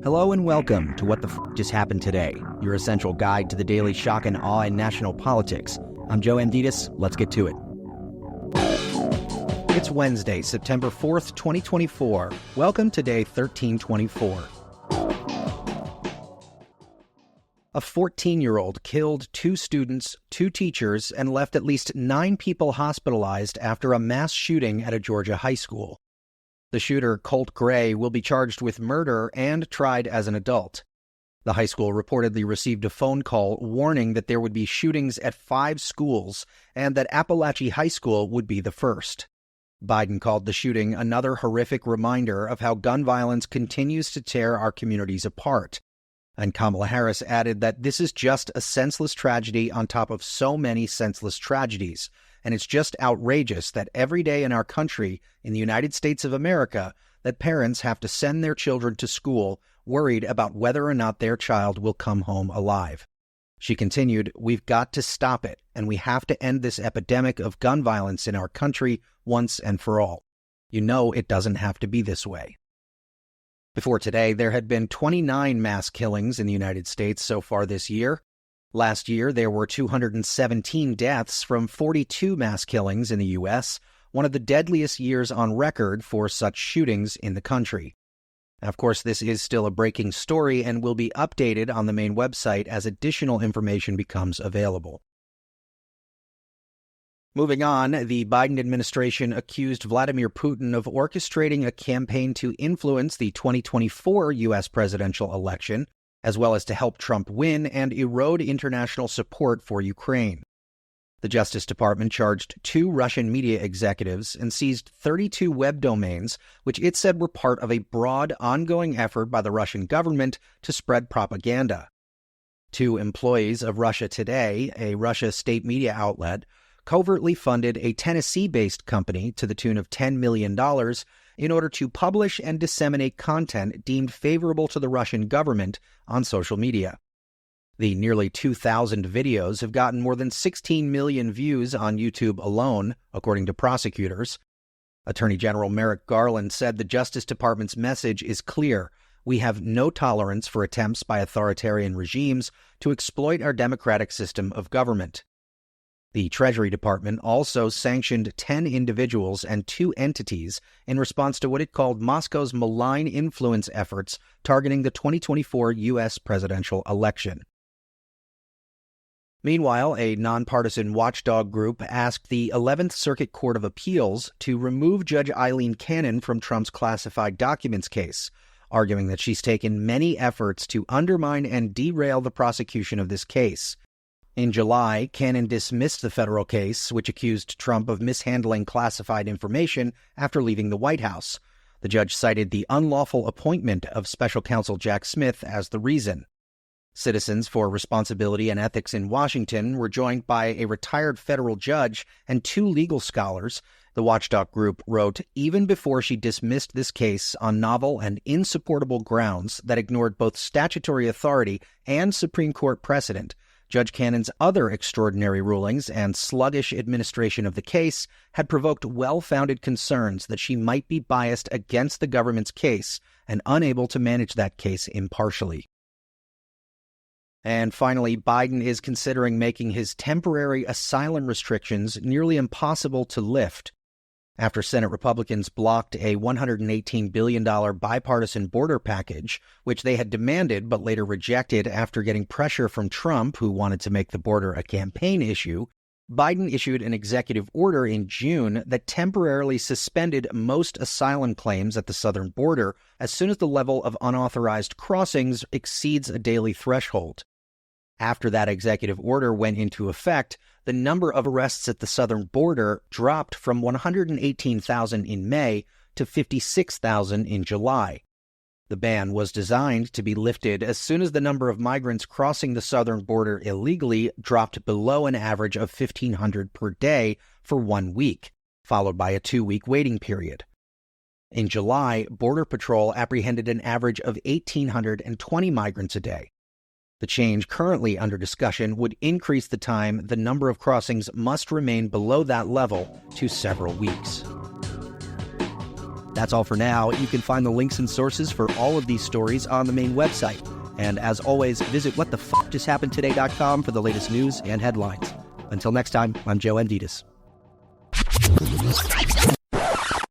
Hello and welcome to What the Just Happened Today, your essential guide to the daily shock and awe in national politics. I'm Joe Amditis. Let's get to it. It's Wednesday, September 4th, 2024. Welcome to day 1324. A 14-year-old killed 2 students, 2 teachers, and left at least 9 people hospitalized after a mass shooting at a Georgia high school. The shooter, Colt Gray, will be charged with murder and tried as an adult. The high school reportedly received a phone call warning that there would be shootings at 5 schools and that Appalachia High School would be the first. Biden called the shooting another horrific reminder of how gun violence continues to tear our communities apart. And Kamala Harris added that this is just a senseless tragedy on top of so many senseless tragedies. And it's just outrageous that every day in our country, in the United States of America, that parents have to send their children to school worried about whether or not their child will come home alive. She continued, "We've got to stop it, and we have to end this epidemic of gun violence in our country once and for all. You know it doesn't have to be this way." Before today, there had been 29 mass killings in the United States so far this year. Last year, there were 217 deaths from 42 mass killings in the U.S., one of the deadliest years on record for such shootings in the country. Of course, this is still a breaking story and will be updated on the main website as additional information becomes available. Moving on, the Biden administration accused Vladimir Putin of orchestrating a campaign to influence the 2024 U.S. presidential election, as well as to help Trump win and erode international support for Ukraine. The Justice Department charged 2 Russian media executives and seized 32 web domains, which it said were part of a broad, ongoing effort by the Russian government to spread propaganda. 2 employees of Russia Today, a Russia state media outlet, covertly funded a Tennessee-based company to the tune of $10 million in order to publish and disseminate content deemed favorable to the Russian government on social media. The nearly 2,000 videos have gotten more than 16 million views on YouTube alone, according to prosecutors. Attorney General Merrick Garland said the Justice Department's message is clear. We have no tolerance for attempts by authoritarian regimes to exploit our democratic system of government. The Treasury Department also sanctioned 10 individuals and 2 entities in response to what it called Moscow's malign influence efforts targeting the 2024 U.S. presidential election. Meanwhile, a nonpartisan watchdog group asked the 11th Circuit Court of Appeals to remove Judge Aileen Cannon from Trump's classified documents case, arguing that she's taken many efforts to undermine and derail the prosecution of this case. In July, Cannon dismissed the federal case, which accused Trump of mishandling classified information after leaving the White House. The judge cited the unlawful appointment of special counsel Jack Smith as the reason. Citizens for Responsibility and Ethics in Washington were joined by a retired federal judge and 2 legal scholars. The watchdog group wrote, "Even before she dismissed this case on novel and insupportable grounds that ignored both statutory authority and Supreme Court precedent, Judge Cannon's other extraordinary rulings and sluggish administration of the case had provoked well-founded concerns that she might be biased against the government's case and unable to manage that case impartially." And finally, Biden is considering making his temporary asylum restrictions nearly impossible to lift. After Senate Republicans blocked a $118 billion bipartisan border package, which they had demanded but later rejected after getting pressure from Trump, who wanted to make the border a campaign issue, Biden issued an executive order in June that temporarily suspended most asylum claims at the southern border as soon as the level of unauthorized crossings exceeds a daily threshold. After that executive order went into effect, the number of arrests at the southern border dropped from 118,000 in May to 56,000 in July. The ban was designed to be lifted as soon as the number of migrants crossing the southern border illegally dropped below an average of 1,500 per day for 1 week, followed by a 2-week waiting period. In July, Border Patrol apprehended an average of 1,820 migrants a day. The change currently under discussion would increase the time the number of crossings must remain below that level to several weeks. That's all for now. You can find the links and sources for all of these stories on the main website. And as always, visit whatthefjusthappenedtoday.com for the latest news and headlines. Until next time, I'm Joe Amditis.